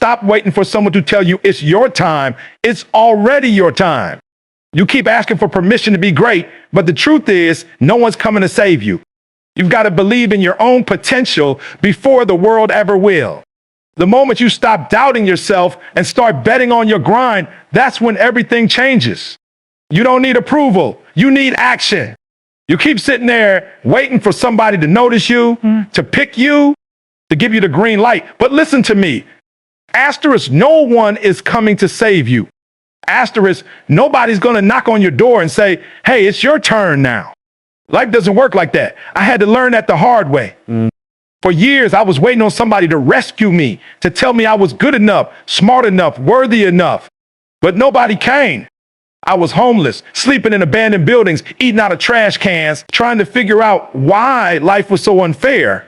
stop waiting for someone to tell you it's your time. It's already your time. You keep asking for permission to be great, but the truth is no one's coming to save you. You've got to believe in your own potential before the world ever will. The moment you stop doubting yourself and start betting on your grind, that's when everything changes. You don't need approval. You need action. You keep sitting there waiting for somebody to notice you, to pick you, to give you the green light. But listen to me. Asterisk, no one is coming to save you. Asterisk, nobody's going to knock on your door and say, hey, it's your turn now. Life doesn't work like that. I had to learn that the hard way. For years, I was waiting on somebody to rescue me, to tell me I was good enough, smart enough, worthy enough. But nobody came. I was homeless, sleeping in abandoned buildings, eating out of trash cans, trying to figure out why life was so unfair.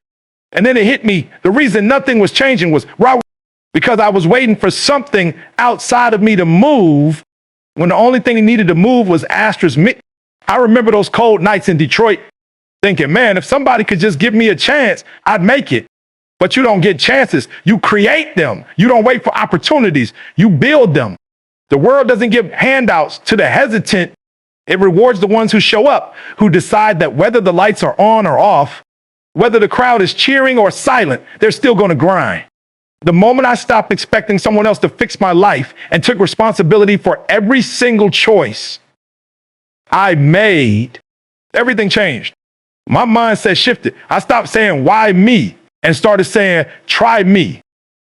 And then it hit me. The reason nothing was changing was because I was waiting for something outside of me to move when the only thing he needed to move was asterisk me. I remember those cold nights in Detroit thinking, man, if somebody could just give me a chance, I'd make it. But you don't get chances. You create them. You don't wait for opportunities. You build them. The world doesn't give handouts to the hesitant. It rewards the ones who show up, who decide that whether the lights are on or off, whether the crowd is cheering or silent, they're still going to grind. The moment I stopped expecting someone else to fix my life and took responsibility for every single choice I made, everything changed. My mindset shifted. I stopped saying, why me? And started saying, try me.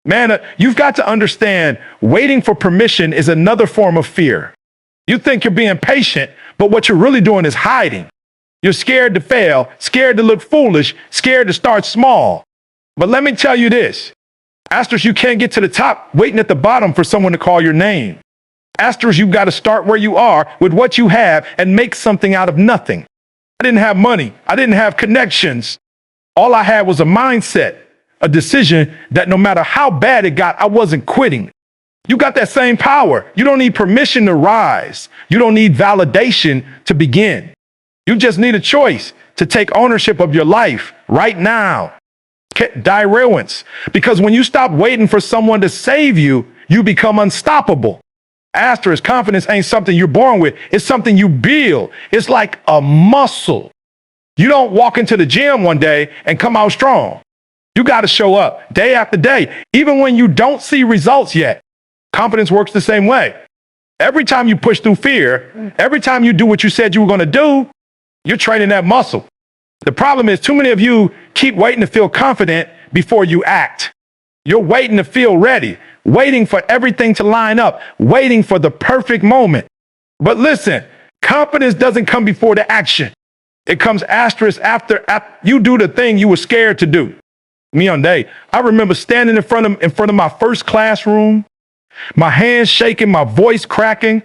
Man, you've got to understand, waiting for permission is another form of fear. You think you're being patient, but what you're really doing is hiding. You're scared to fail, scared to look foolish, scared to start small. But let me tell you this. Asterisk, you can't get to the top waiting at the bottom for someone to call your name. Asterisk, you've got to start where you are with what you have and make something out of nothing. I didn't have money. I didn't have connections. All I had was a mindset, a decision that no matter how bad it got, I wasn't quitting. You got that same power. You don't need permission to rise. You don't need validation to begin. You just need a choice to take ownership of your life right now. Derailments. Because when you stop waiting for someone to save you, you become unstoppable. Asterisk, confidence ain't something you're born with. It's something you build. It's like a muscle. You don't walk into the gym one day and come out strong. You got to show up day after day, even when you don't see results yet. Confidence works the same way. Every time you push through fear, every time you do what you said you were going to do, you're training that muscle. The problem is too many of you keep waiting to feel confident before you act. You're waiting to feel ready, waiting for everything to line up, waiting for the perfect moment. But listen, confidence doesn't come before the action. It comes asterisk after you do the thing you were scared to do. Me on day, I remember standing in front of my first classroom, my hands shaking, my voice cracking.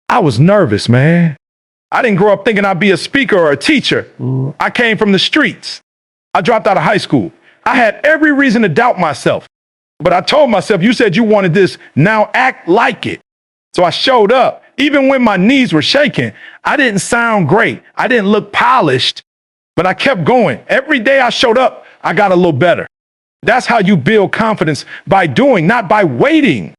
I was nervous, man. I didn't grow up thinking I'd be a speaker or a teacher. I came from the streets. I dropped out of high school. I had every reason to doubt myself. But I told myself, you said you wanted this, now act like it. So I showed up. Even when my knees were shaking, I didn't sound great. I didn't look polished, but I kept going. Every day I showed up, I got a little better. That's how you build confidence, by doing, not by waiting.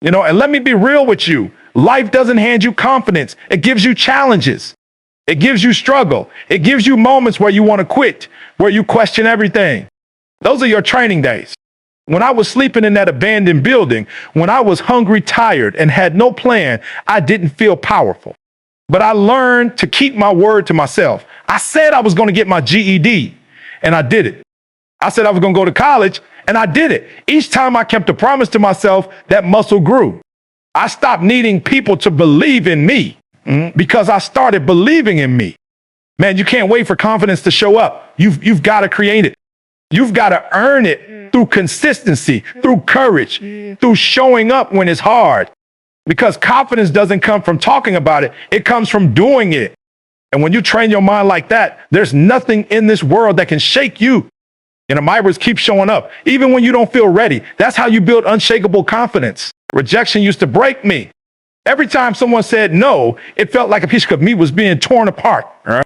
And let me be real with you. Life doesn't hand you confidence. It gives you challenges. It gives you struggle. It gives you moments where you want to quit, where you question everything. Those are your training days. When I was sleeping in that abandoned building, when I was hungry, tired, and had no plan, I didn't feel powerful. But I learned to keep my word to myself. I said I was going to get my GED, and I did it. I said I was going to go to college, and I did it. Each time I kept a promise to myself, that muscle grew. I stopped needing people to believe in me because I started believing in me. Man, you can't wait for confidence to show up. You've got to create it. You've got to earn it through consistency, through courage, through showing up when it's hard. Because confidence doesn't come from talking about it. It comes from doing it. And when you train your mind like that, there's nothing in this world that can shake you. And the Myers keep showing up, even when you don't feel ready. That's how you build unshakable confidence. Rejection used to break me. Every time someone said no, it felt like a piece of me was being torn apart. Right?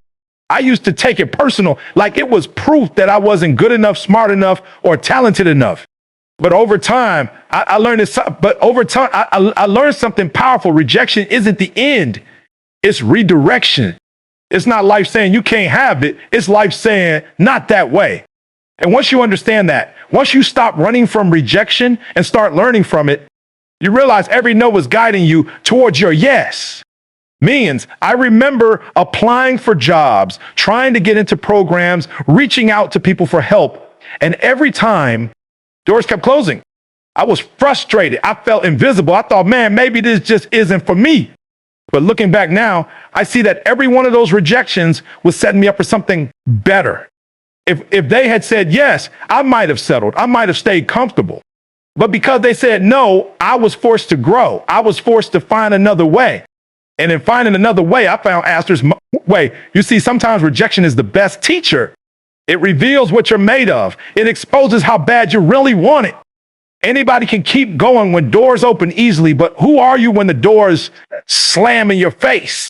I used to take it personal, like it was proof that I wasn't good enough, smart enough, or talented enough. But over time, I learned this. But over time, I learned something powerful. Rejection isn't the end. It's redirection. It's not life saying you can't have it. It's life saying not that way. And once you understand that, once you stop running from rejection and start learning from it, you realize every no was guiding you towards your yes. Means I remember applying for jobs, trying to get into programs, reaching out to people for help. And every time doors kept closing. I was frustrated. I felt invisible. I thought, man, maybe this just isn't for me. But looking back now, I see that every one of those rejections was setting me up for something better. If they had said yes, I might have settled. I might have stayed comfortable. But because they said no, I was forced to grow. I was forced to find another way. And in finding another way, I found Astor's way. You see, sometimes rejection is the best teacher. It reveals what you're made of. It exposes how bad you really want it. Anybody can keep going when doors open easily, but who are you when the doors slam in your face?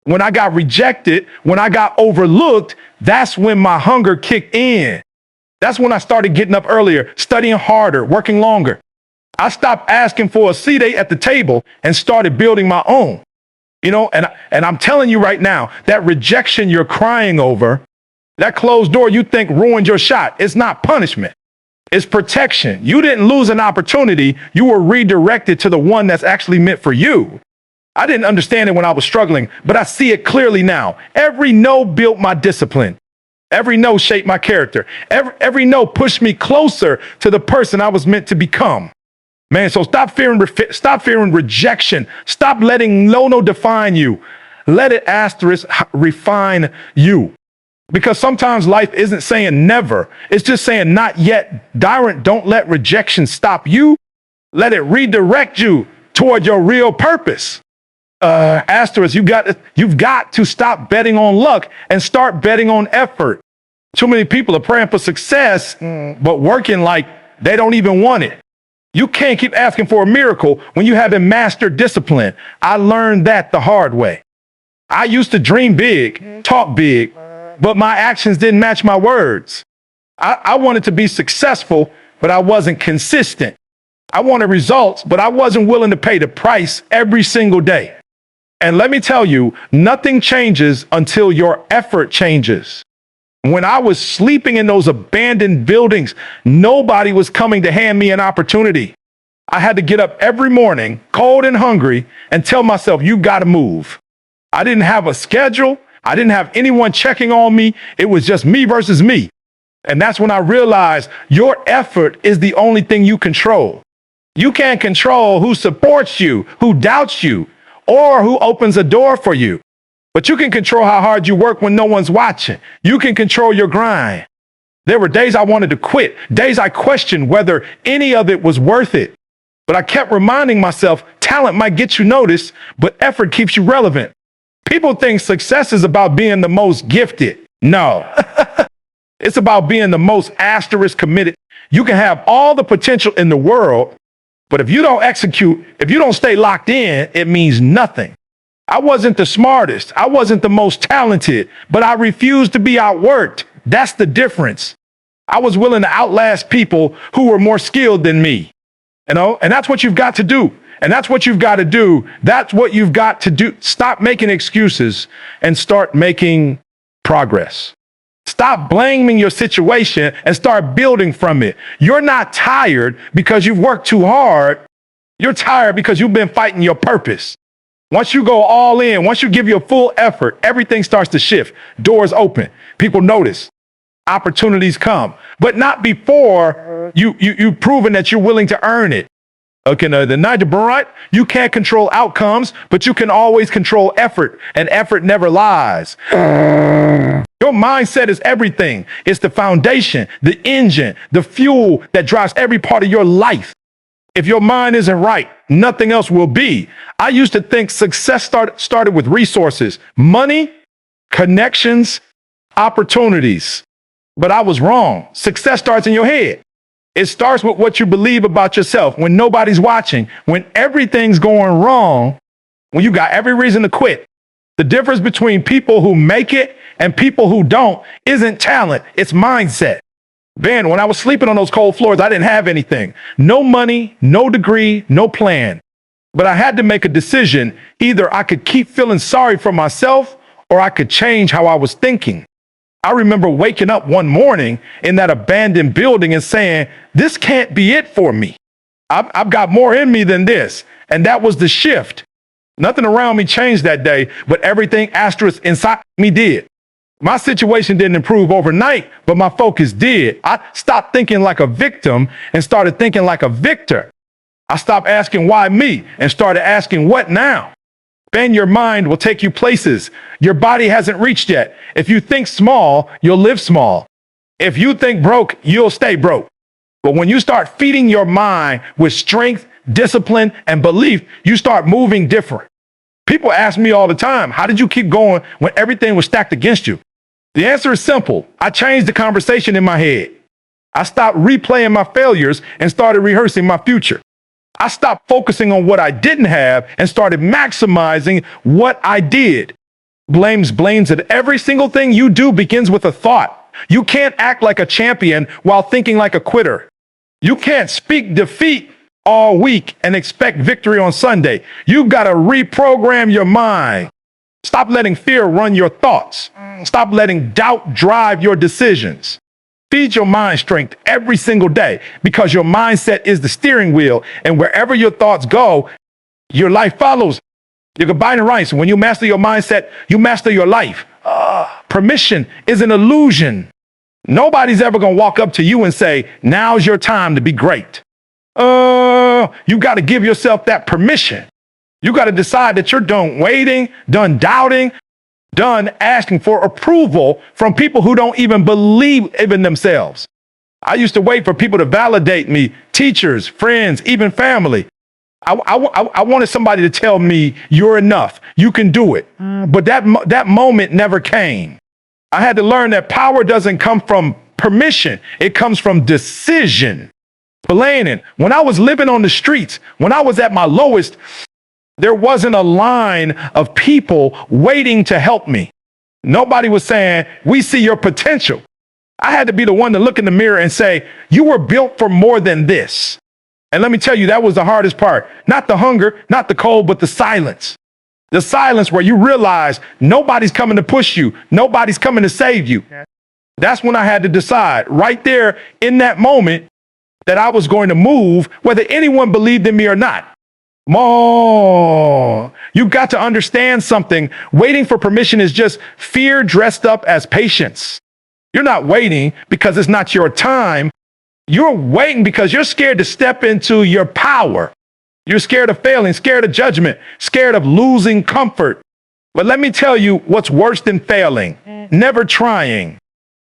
When I got rejected, when I got overlooked, that's when my hunger kicked in. That's when I started getting up earlier, studying harder, working longer. I stopped asking for a seat at the table and started building my own. And I'm telling you right now, that rejection you're crying over, that closed door you think ruined your shot, it's not punishment. It's protection. You didn't lose an opportunity. You were redirected to the one that's actually meant for you. I didn't understand it when I was struggling, but I see it clearly now. Every no built my discipline. Every no shaped my character. Every no pushed me closer to the person I was meant to become. Man, so stop fearing rejection. Stop letting no define you. Let it refine you. Because sometimes life isn't saying never. It's just saying not yet. Don't let rejection stop you. Let it redirect you toward your real purpose. You've got to stop betting on luck and start betting on effort. Too many people are praying for success, but working like they don't even want it. You can't keep asking for a miracle when you haven't mastered discipline. I learned that the hard way. I used to dream big, talk big, but my actions didn't match my words. I wanted to be successful, but I wasn't consistent. I wanted results, but I wasn't willing to pay the price every single day. And let me tell you, nothing changes until your effort changes. When I was sleeping in those abandoned buildings, nobody was coming to hand me an opportunity. I had to get up every morning, cold and hungry, and tell myself, you got to move. I didn't have a schedule. I didn't have anyone checking on me. It was just me versus me. And that's when I realized your effort is the only thing you control. You can't control who supports you, who doubts you, or who opens a door for you. But you can control how hard you work when no one's watching. You can control your grind. There were days I wanted to quit, days I questioned whether any of it was worth it. But I kept reminding myself, talent might get you noticed, but effort keeps you relevant. People think success is about being the most gifted. No, it's about being the most committed. You can have all the potential in the world, but if you don't execute, if you don't stay locked in, it means nothing. I wasn't the smartest. I wasn't the most talented, but I refused to be outworked. That's the difference. I was willing to outlast people who were more skilled than me, and that's what you've got to do. And that's what you've got to do. That's what you've got to do. Stop making excuses and start making progress. Stop blaming your situation and start building from it. You're not tired because you've worked too hard. You're tired because you've been fighting your purpose. Once you go all in, once you give your full effort, everything starts to shift. Doors open. People notice. Opportunities come. But not before you've proven that you're willing to earn it. Okay, the night of Barat, you can't control outcomes, but you can always control effort, and effort never lies. Your mindset is everything. It's the foundation, the engine, the fuel that drives every part of your life. If your mind isn't right, nothing else will be. I used to think success started with resources, money, connections, opportunities. But I was wrong. Success starts in your head. It starts with what you believe about yourself. When nobody's watching, when everything's going wrong, when you got every reason to quit. The difference between people who make it and people who don't isn't talent, it's mindset. Man, when I was sleeping on those cold floors, I didn't have anything. No money, no degree, no plan. But I had to make a decision. Either I could keep feeling sorry for myself or I could change how I was thinking. I remember waking up one morning in that abandoned building and saying, this can't be it for me. I've got more in me than this. And that was the shift. Nothing around me changed that day, but everything asterisk inside me did. My situation didn't improve overnight, but my focus did. I stopped thinking like a victim and started thinking like a victor. I stopped asking why me and started asking what now. Ben, your mind will take you places your body hasn't reached yet. If you think small, you'll live small. If you think broke, you'll stay broke. But when you start feeding your mind with strength, discipline, and belief, you start moving different. People ask me all the time, how did you keep going when everything was stacked against you? The answer is simple. I changed the conversation in my head. I stopped replaying my failures and started rehearsing my future. I stopped focusing on what I didn't have and started maximizing what I did. Blames that every single thing you do begins with a thought. You can't act like a champion while thinking like a quitter. You can't speak defeat all week and expect victory on Sunday. You've got to reprogram your mind. Stop letting fear run your thoughts. Stop letting doubt drive your decisions. Feed your mind strength every single day because your mindset is the steering wheel. And wherever your thoughts go, your life follows. You're combining rights. When you master your mindset, you master your life. Permission is an illusion. Nobody's ever going to walk up to you and say, now's your time to be great. You got to give yourself that permission. You got to decide that you're done waiting, done doubting, done asking for approval from people who don't even believe in themselves. I used to wait for people to validate me, teachers, friends, even family. I wanted somebody to tell me you're enough, you can do it. But that moment never came. I had to learn that power doesn't come from permission. It comes from decision. Blandon, when I was living on the streets, when I was at my lowest, there wasn't a line of people waiting to help me. Nobody was saying, we see your potential. I had to be the one to look in the mirror and say, you were built for more than this. And let me tell you, that was the hardest part. Not the hunger, not the cold, but the silence. The silence where you realize nobody's coming to push you. Nobody's coming to save you. That's when I had to decide right there in that moment that I was going to move, whether anyone believed in me or not. More. You've got to understand something. Waiting for permission is just fear dressed up as patience. You're not waiting because it's not your time. You're waiting because you're scared to step into your power. You're scared of failing, scared of judgment, scared of losing comfort. But let me tell you what's worse than failing. Never trying.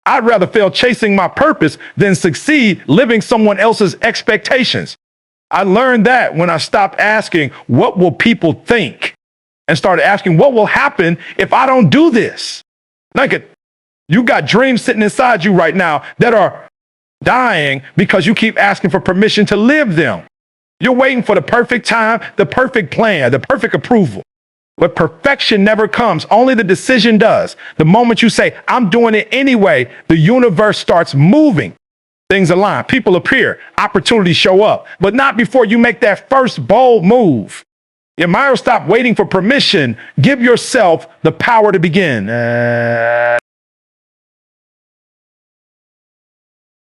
I'd rather fail chasing my purpose than succeed living someone else's expectations. I learned that when I stopped asking, what will people think? And started asking, what will happen if I don't do this? You got dreams sitting inside you right now that are dying because you keep asking for permission to live them. You're waiting for the perfect time, the perfect plan, the perfect approval. But perfection never comes. Only the decision does. The moment you say, I'm doing it anyway, the universe starts moving. Things align, people appear, opportunities show up, but not before you make that first bold move. Stop waiting for permission. Give yourself the power to begin.